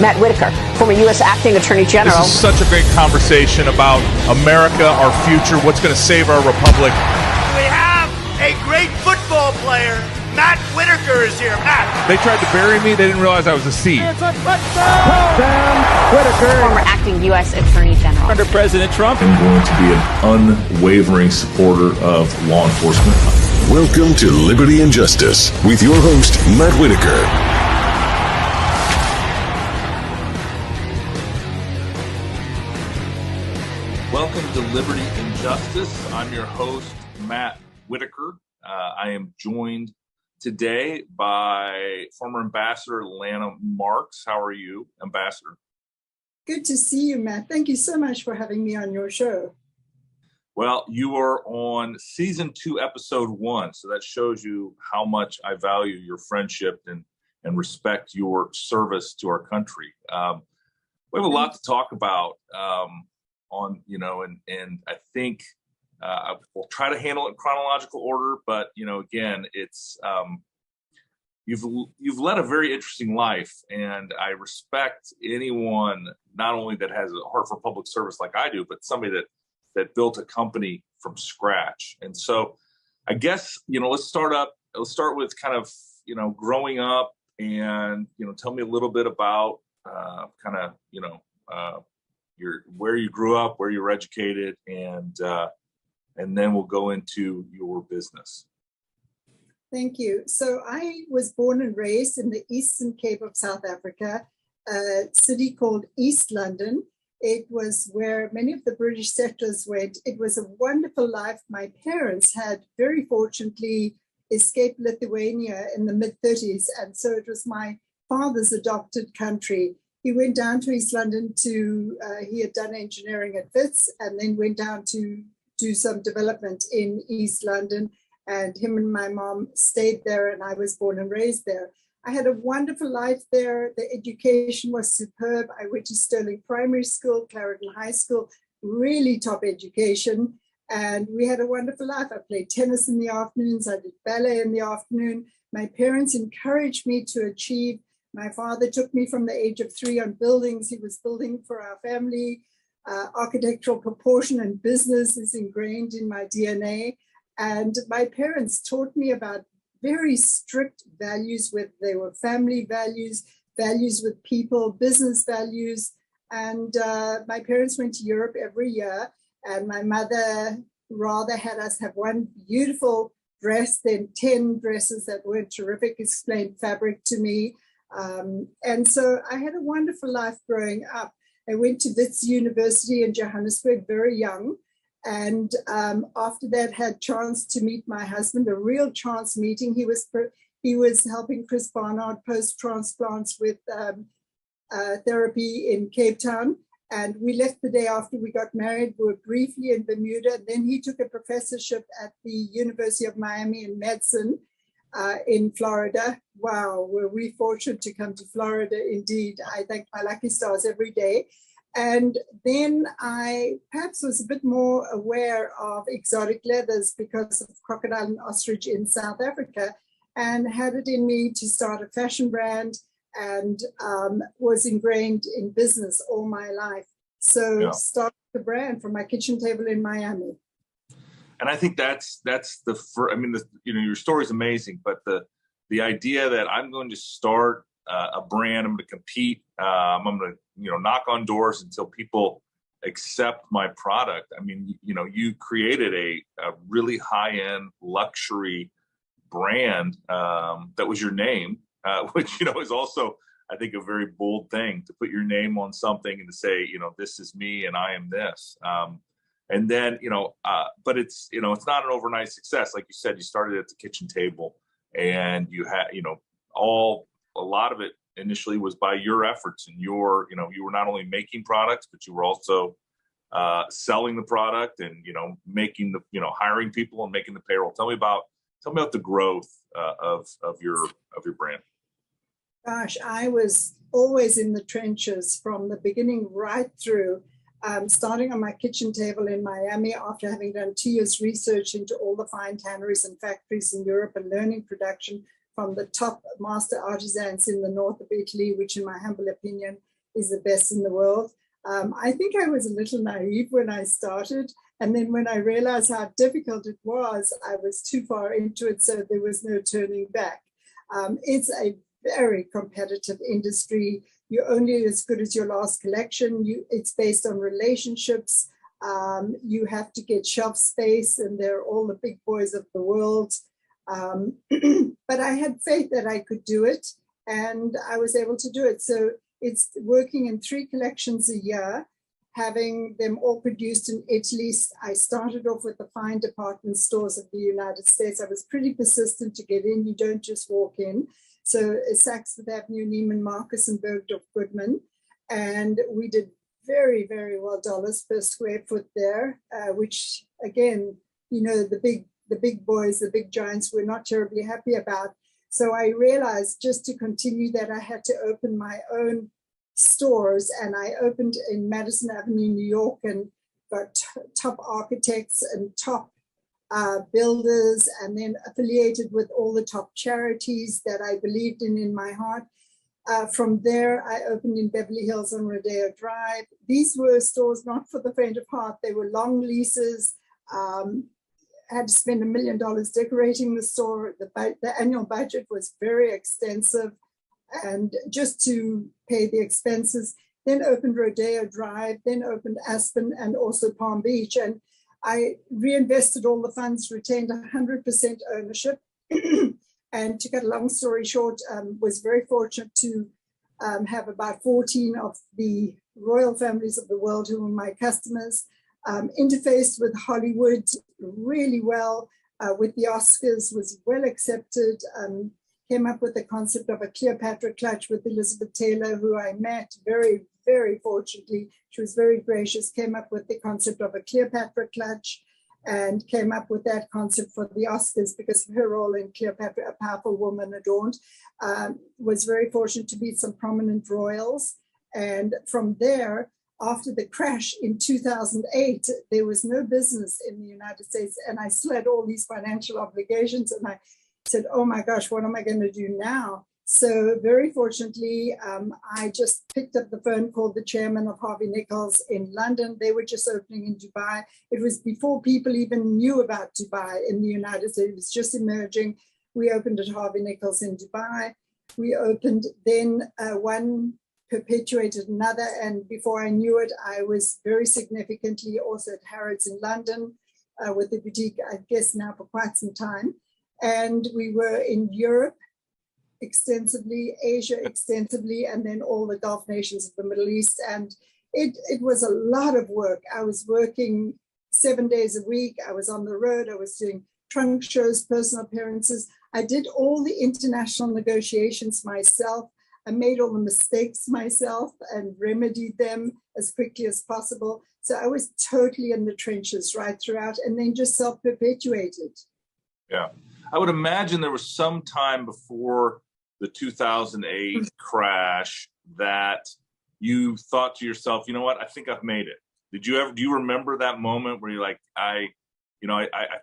Matt Whitaker, former U.S. Acting Attorney General. This is such a great conversation about America, our future, what's going to save our republic. We have a great football player. Matt Whitaker is here. Matt. They tried to bury me. They didn't realize I was a seed. It's a touchdown, Whitaker. Former Acting U.S. Attorney General. Under President Trump. I'm going to be an unwavering supporter of law enforcement. Welcome to Liberty and Justice with your host, Matt Whitaker. Welcome to Liberty and Justice. I'm your host, Matt Whitaker. I am joined today by former Ambassador Lana Marks. How are you, Ambassador? Good to see you, Matt. Thank you so much for having me on your show. Well, you are on season 2, episode 1, so that shows you how much I value your friendship and respect your service to our country. We have a lot to talk about and I think we'll try to handle it in chronological order, but again, it's you've led a very interesting life, and I respect anyone not only that has a heart for public service like I do, but somebody that built a company from scratch. And so I guess let's start with kind of growing up, and tell me a little bit about where you grew up, where you were educated, and then we'll go into your business. Thank you. So I was born and raised in the Eastern Cape of South Africa, a city called East London. It was where many of the British settlers went. It was a wonderful life. My parents had very fortunately escaped Lithuania in the mid-30s, and so it was my father's adopted country. He went down to East London he had done engineering at Wits, and then went down to do some development in East London. And him and my mom stayed there, and I was born and raised there. I had a wonderful life there. The education was superb. I went to Stirling Primary School, Clarendon High School, really top education. And we had a wonderful life. I played tennis in the afternoons. I did ballet in the afternoon. My parents encouraged me to achieve. My father took me from the age of 3 on buildings. He was building for our family. Architectural proportion and business is ingrained in my DNA. And my parents taught me about very strict values, whether they were family values, values with people, business values. And my parents went to Europe every year. And my mother rather had us have one beautiful dress than 10 dresses that were terrific, explained fabric to me. And so I had a wonderful life growing up. I went to Wits University in Johannesburg very young. And after that, had chance to meet my husband, a real chance meeting. He was helping Chris Barnard post-transplants with therapy in Cape Town. And we left the day after we got married. We were briefly in Bermuda. Then he took a professorship at the University of Miami in medicine in Florida. Wow, were we fortunate to come to Florida indeed. I thank my lucky stars every day. And then I perhaps was a bit more aware of exotic leathers because of crocodile and ostrich in South Africa, and had it in me to start a fashion brand, and was ingrained in business all my life. So started the brand from my kitchen table in Miami. And I think that's the first. I mean, your story is amazing, but the idea that I'm going to start a brand, I'm going to compete, I'm going to knock on doors until people accept my product. I mean, you created a really high-end luxury brand that was your name, which is also, I think, a very bold thing to put your name on something and to say, this is me and I am this. And then, but it's not an overnight success. Like you said, you started at the kitchen table, and you had, a lot of it initially was by your efforts, and you were not only making products, but you were also selling the product and, making hiring people and making the payroll. Tell me about the growth of your brand. Gosh, I was always in the trenches from the beginning right through. Starting on my kitchen table in Miami after having done 2 years research into all the fine tanneries and factories in Europe and learning production from the top master artisans in the north of Italy, which in my humble opinion is the best in the world. I think I was a little naive when I started. And then when I realized how difficult it was, I was too far into it, so there was no turning back. It's a very competitive industry. You're only as good as your last collection. It's based on relationships. You have to get shelf space, and they're all the big boys of the world. But I had faith that I could do it, and I was able to do it. So it's working in 3 collections a year, having them all produced in Italy. I started off with the fine department stores of the United States. I was pretty persistent to get in. You don't just walk in. So Saks Fifth Avenue, Neiman Marcus, and Bergdorf Goodman. And we did very, very well dollars per square foot there, which again, the big boys, the big giants were not terribly happy about. So I realized just to continue that I had to open my own stores, and I opened in Madison Avenue, New York, and got top architects and top builders, and then affiliated with all the top charities that I believed in my heart. From there, I opened in Beverly Hills on Rodeo Drive. These were stores not for the faint of heart. They were long leases. Had to spend $1 million decorating the store. The annual budget was very extensive, and just to pay the expenses. Then opened Rodeo Drive, then opened Aspen, and also Palm Beach. And I reinvested all the funds, retained 100% ownership. And to cut a long story short, was very fortunate to have about 14 of the royal families of the world who were my customers. Interfaced with Hollywood really well, with the Oscars, was well accepted. Came up with the concept of a Cleopatra clutch with Elizabeth Taylor, who I met very, very fortunately. She was very gracious, came up with the concept of a Cleopatra clutch, and came up with that concept for the Oscars because of her role in Cleopatra, A Powerful Woman Adorned. Was very fortunate to meet some prominent royals. And from there, after the crash in 2008, there was no business in the United States, and I still had all these financial obligations, and I said, oh my gosh, what am I going to do now? So very fortunately, I just picked up the phone, called the chairman of Harvey Nichols in London. They were just opening in Dubai. It was before people even knew about Dubai in the United States. It was just emerging. We opened at Harvey Nichols in Dubai. We opened then one, perpetuated another, and before I knew it, I was very significantly also at Harrods in London with the boutique, I guess now for quite some time. And we were in Europe extensively, Asia extensively, and then all the Gulf nations of the Middle East. And it was a lot of work. I was working 7 days a week. I was on the road. I was doing trunk shows, personal appearances. I did all the international negotiations myself. I made all the mistakes myself and remedied them as quickly as possible. So I was totally in the trenches right throughout, and then just self-perpetuated. Yeah. I would imagine there was some time before the 2008 crash that you thought to yourself, you know what, I think I've made it. Do you remember that moment where you're like, I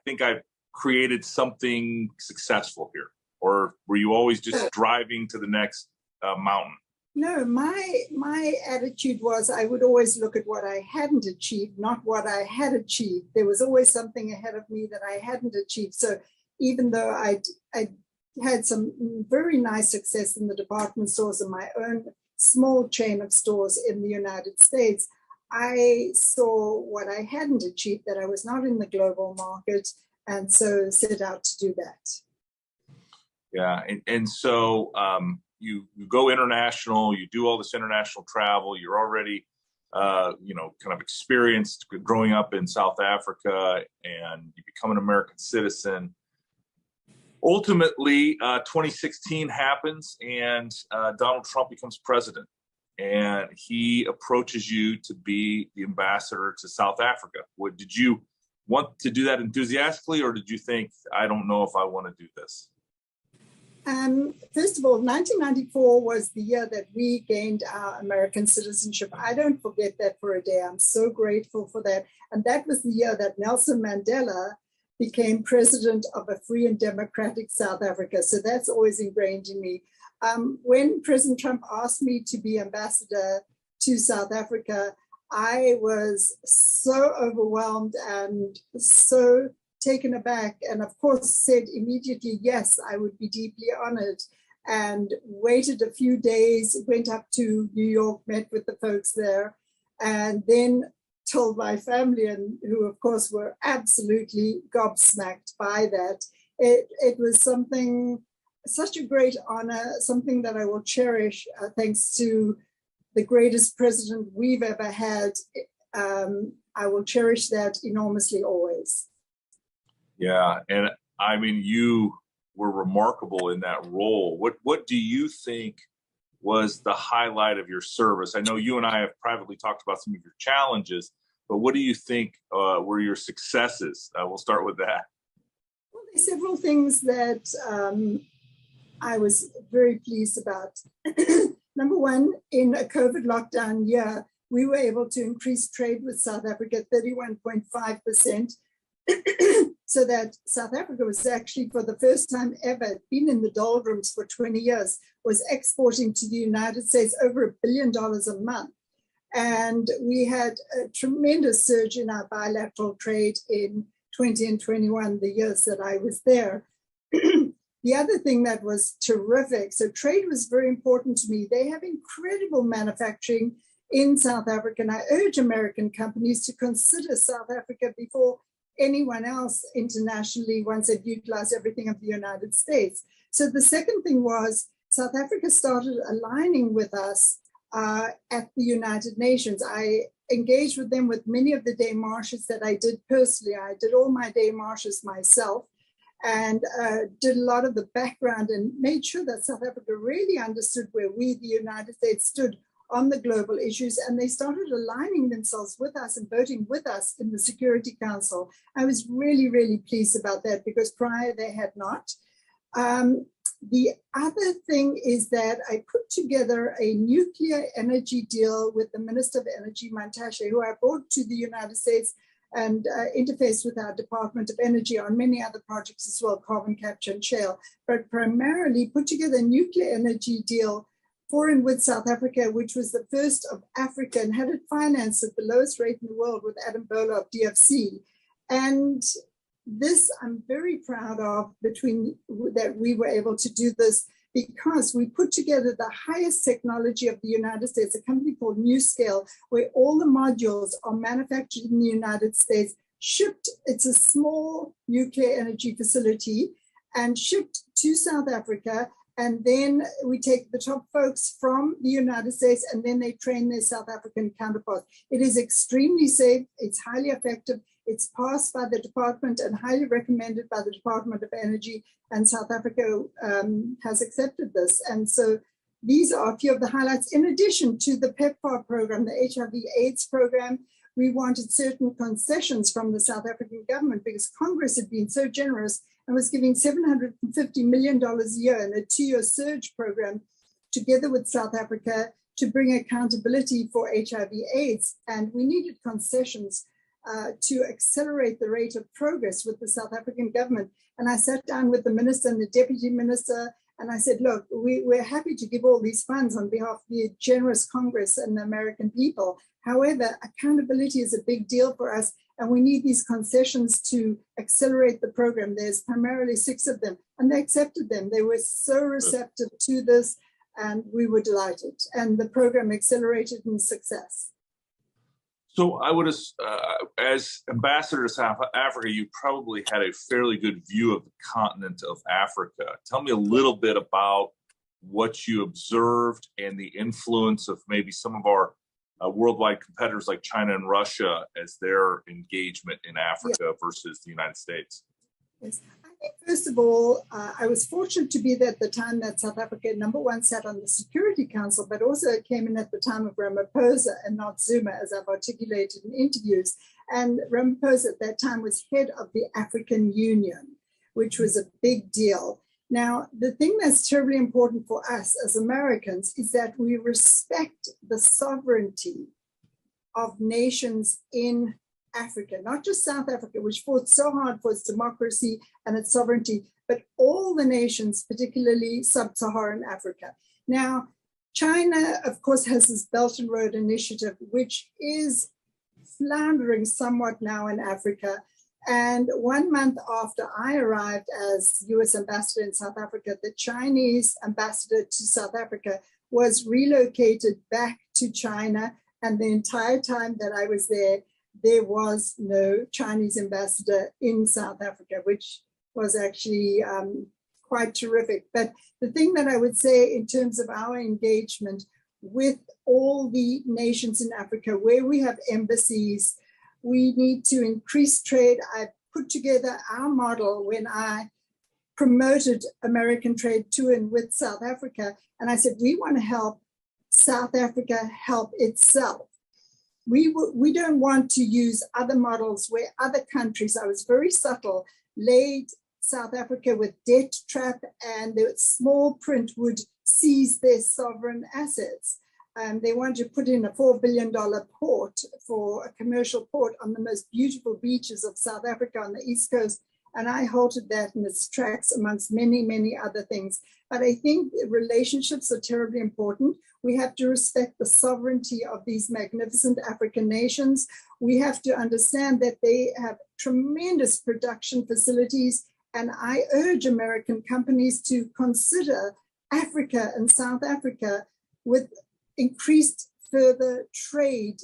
think I've created something successful here? Or were you always just driving to the next mountain? No, my attitude was I would always look at what I hadn't achieved, not what I had achieved. There was always something ahead of me that I hadn't achieved. So even though I had some very nice success in the department stores and my own small chain of stores in the United States, I saw what I hadn't achieved, that I was not in the global market, and so set out to do that. Yeah, and so you go international, you do all this international travel, you're already, kind of experienced growing up in South Africa, and you become an American citizen. Ultimately, 2016 happens, and Donald Trump becomes president, and he approaches you to be the ambassador to South Africa. Did you want to do that enthusiastically, or did you think, I don't know if I want to do this? First of all, 1994 was the year that we gained our American citizenship. I don't forget that for a day. I'm so grateful for that. And that was the year that Nelson Mandela became president of a free and democratic South Africa. So that's always ingrained in me. When President Trump asked me to be ambassador to South Africa, I was so overwhelmed and so taken aback, and of course said immediately, yes, I would be deeply honored, and waited a few days, went up to New York, met with the folks there, and then told my family, and who of course were absolutely gobsmacked by that. It was something, such a great honor, something that I will cherish, thanks to the greatest president we've ever had. I will cherish that enormously always. Yeah, and I mean, you were remarkable in that role. What do you think was the highlight of your service? I know you and I have privately talked about some of your challenges, but what do you think were your successes? We'll start with that. Well, there's several things that I was very pleased about. Number one, in a COVID lockdown year, we were able to increase trade with South Africa 31.5%, so that South Africa was actually, for the first time ever, been in the doldrums for 20 years, was exporting to the United States over $1 billion a month. And we had a tremendous surge in our bilateral trade in 20 and 21, the years that I was there. The other thing that was terrific, so trade was very important to me. They have incredible manufacturing in South Africa, and I urge American companies to consider South Africa before anyone else internationally once they've utilized everything of the United States. So the second thing was South Africa started aligning with us at the United Nations. I engaged with them with many of the démarches that I did personally. I did all my démarches myself, and did a lot of the background and made sure that South Africa really understood where we, the United States, stood on the global issues, and they started aligning themselves with us and voting with us in the Security Council. I was really, really pleased about that, because prior they had not. The other thing is that I put together a nuclear energy deal with the Minister of Energy, Mantashe, who I brought to the United States and interfaced with our Department of Energy on many other projects as well, carbon capture and shale, but primarily put together a nuclear energy deal for and with South Africa, which was the first of Africa, and had it financed at the lowest rate in the world with Adam Bola of DFC. And this I'm very proud of, that we were able to do this, because we put together the highest technology of the United States, a company called NewScale, where all the modules are manufactured in the United States, shipped, it's a small nuclear energy facility, and shipped to South Africa. And then we take the top folks from the United States, and then they train their South African counterparts. It is extremely safe, it's highly effective, it's passed by the department and highly recommended by the Department of Energy, and South Africa has accepted this. And so these are a few of the highlights. In addition to the PEPFAR program, the HIV/AIDS program, we wanted certain concessions from the South African government, because Congress had been so generous and was giving $750 million a year in a 2-year surge program together with South Africa to bring accountability for HIV/AIDS. And we needed concessions to accelerate the rate of progress with the South African government. And I sat down with the minister and the deputy minister, and I said, look, we're happy to give all these funds on behalf of the generous Congress and the American people. However, accountability is a big deal for us, and we need these concessions to accelerate the program. There's primarily 6 of them, and they accepted them. They were so receptive to this, and we were delighted. And the program accelerated in success. So I would, as ambassador to South Africa, you probably had a fairly good view of the continent of Africa. Tell me a little bit about what you observed and the influence of maybe some of our worldwide competitors like China and Russia as their engagement in Africa versus the United States. Yes. I think, first of all, I was fortunate to be there at the time that South Africa, number one, sat on the Security Council, but also it came in at the time of Ramaphosa and not Zuma, as I've articulated in interviews. And Ramaphosa at that time was head of the African Union, which was a big deal. Now, the thing that's terribly important for us as Americans is that we respect the sovereignty of nations in Africa, not just South Africa, which fought so hard for its democracy and its sovereignty, but all the nations, particularly sub-Saharan Africa. Now, China, of course, has this Belt and Road Initiative, which is floundering somewhat now in Africa. And 1 month after I arrived as US ambassador in South Africa, the Chinese ambassador to South Africa was relocated back to China. And the entire time that I was there was no Chinese ambassador in South Africa, which was actually quite terrific. But the thing that I would say in terms of our engagement with all the nations in Africa where we have embassies, we need to increase trade. I put together our model when I promoted American trade to and with South Africa. And I said, we want to help South Africa help itself. We don't want to use other models where other countries, I was very subtle, laid South Africa with debt trap, and the small print would seize their sovereign assets. They wanted to put in a $4 billion port for a commercial port on the most beautiful beaches of South Africa on the East Coast. And I halted that in its tracks amongst many, many other things. But I think relationships are terribly important. We have to respect the sovereignty of these magnificent African nations. We have to understand that they have tremendous production facilities. And I urge American companies to consider Africa and South Africa with increased further trade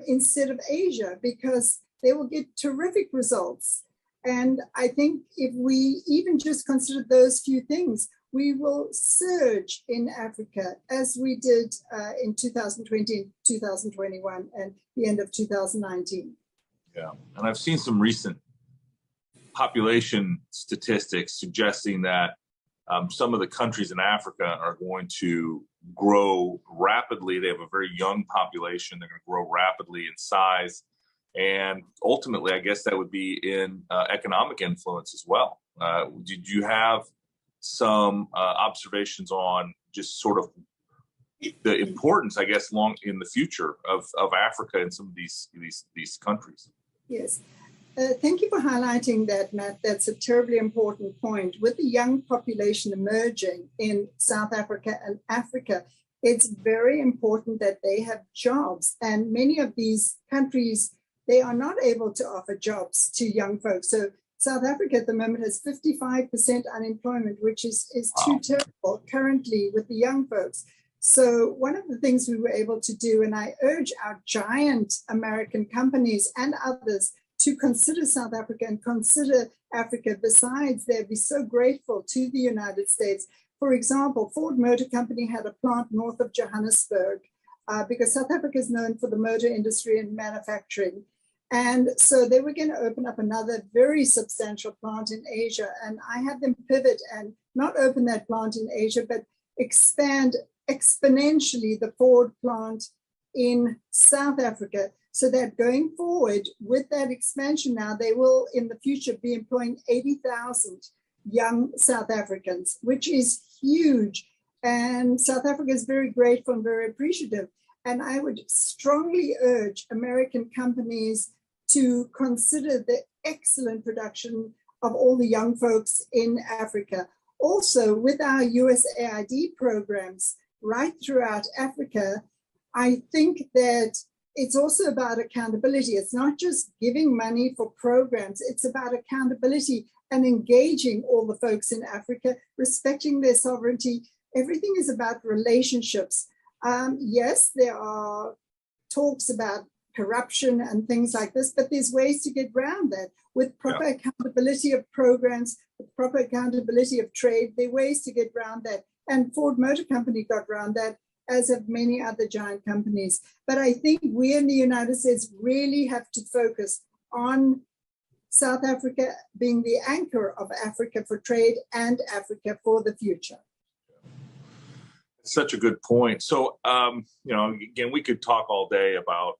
instead of Asia, because they will get terrific results. And I think if we even just consider those few things, we will surge in Africa as we did in 2020, 2021, and the end of 2019. Yeah, and I've seen some recent population statistics suggesting that some of the countries in Africa are going to grow rapidly. They have a very young population. They're going to grow rapidly in size. And ultimately, I guess that would be in economic influence as well. Did you have some observations on just sort of the importance, I guess, long in the future of Africa and some of these countries? Yes. Thank you for highlighting that, Matt. That's a terribly important point. With the young population emerging in South Africa and Africa, it's very important that they have jobs. And many of these countries, they are not able to offer jobs to young folks. So South Africa at the moment has 55% unemployment, which is too terrible currently with the young folks. So one of the things we were able to do, and I urge our giant American companies and others to consider South Africa and consider Africa. Besides, they'd be so grateful to the United States. For example, Ford Motor Company had a plant north of Johannesburg because South Africa is known for the motor industry and manufacturing. And so they were going to open up another very substantial plant in Asia. And I had them pivot and not open that plant in Asia, but expand exponentially the Ford plant in South Africa, so that going forward with that expansion now, they will in the future be employing 80,000 young South Africans, which is huge. And South Africa is very grateful and very appreciative. And I would strongly urge American companies to consider the excellent production of all the young folks in Africa. Also, with our USAID programs right throughout Africa, I think that it's also about accountability. It's not just giving money for programs. It's about accountability and engaging all the folks in Africa, respecting their sovereignty. Everything is about relationships. Yes, there are talks about corruption and things like this, but there's ways to get around that. With proper accountability of programs, with proper accountability of trade, there are ways to get around that. And Ford Motor Company got around that, as have many other giant companies. But I think we in the United States really have to focus on South Africa being the anchor of Africa for trade and Africa for the future. Such a good point. So, again, we could talk all day about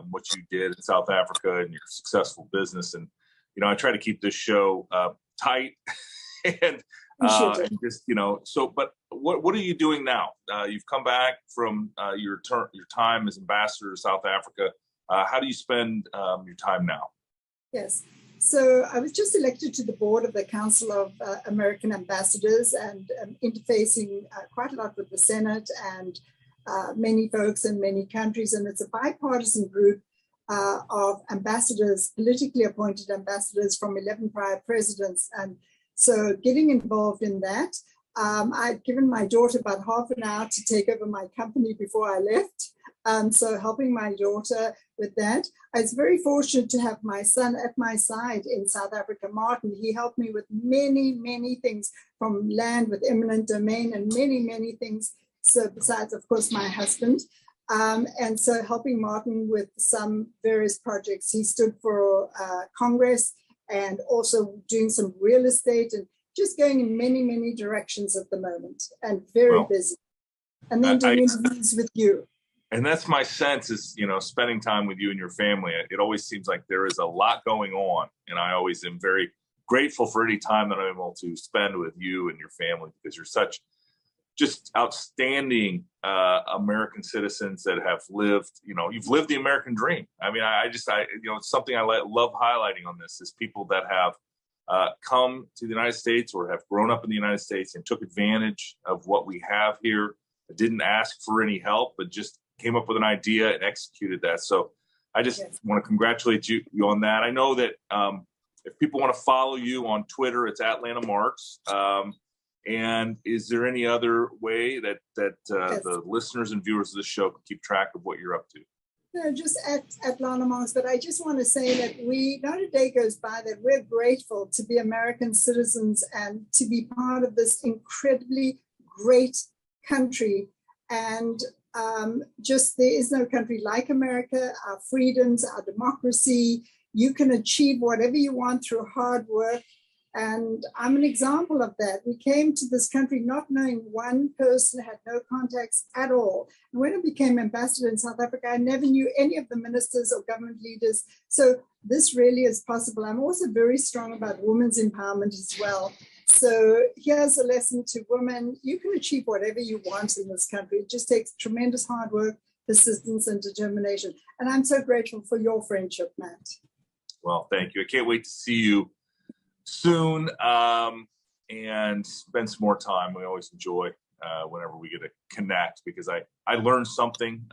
what you did in South Africa and your successful business. And, I try to keep this show tight and just, but what are you doing now? You've come back from your time as ambassador to South Africa. How do you spend your time now? Yes. So I was just elected to the board of the Council of American Ambassadors and interfacing quite a lot with the Senate and many folks in many countries, and it's a bipartisan group of ambassadors, politically appointed ambassadors from 11 prior presidents. And so getting involved in that, I'd given my daughter about half an hour to take over my company before I left. So helping my daughter with that. I was very fortunate to have my son at my side in South Africa, Martin. He helped me with many, many things, from land with eminent domain and many, many things. So besides, of course, my husband. And so helping Martin with some various projects. He stood for Congress and also doing some real estate and just going in many, many directions at the moment, and very busy. And then doing interviews with you. And that's my sense is, spending time with you and your family. It always seems like there is a lot going on. And I always am very grateful for any time that I'm able to spend with you and your family, because you're such just outstanding American citizens that have lived, you've lived the American dream. I mean, it's something I love highlighting on this is people that have come to the United States or have grown up in the United States and took advantage of what we have here, didn't ask for any help, but just came up with an idea and executed that. So I just want to congratulate you on that. I know that if people want to follow you on Twitter, it's @LanaMarks. And is there any other way that the listeners and viewers of this show can keep track of what you're up to? No, just at Lana Monks, but I just want to say that not a day goes by that we're grateful to be American citizens and to be part of this incredibly great country. And just there is no country like America, our freedoms, our democracy. You can achieve whatever you want through hard work. And I'm an example of that. We came to this country not knowing one person, had no contacts at all. And when I became ambassador in South Africa, I never knew any of the ministers or government leaders. So this really is possible. I'm also very strong about women's empowerment as well. So here's a lesson to women. You can achieve whatever you want in this country. It just takes tremendous hard work, persistence, and determination. And I'm so grateful for your friendship, Matt. Well, thank you. I can't wait to see you soon and spend some more time. We always enjoy whenever we get to connect, because I learn something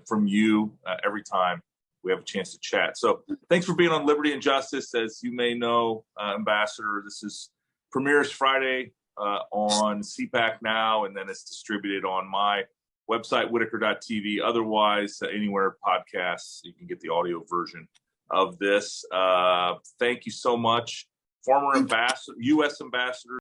from you every time we have a chance to chat. So thanks for being on Liberty and Justice. As you may know, Ambassador, this is premieres Friday on CPAC Now, and then it's distributed on my website, Whitaker.tv. Otherwise, anywhere podcasts, you can get the audio version of this. Thank you so much. Former ambassador, U.S. ambassador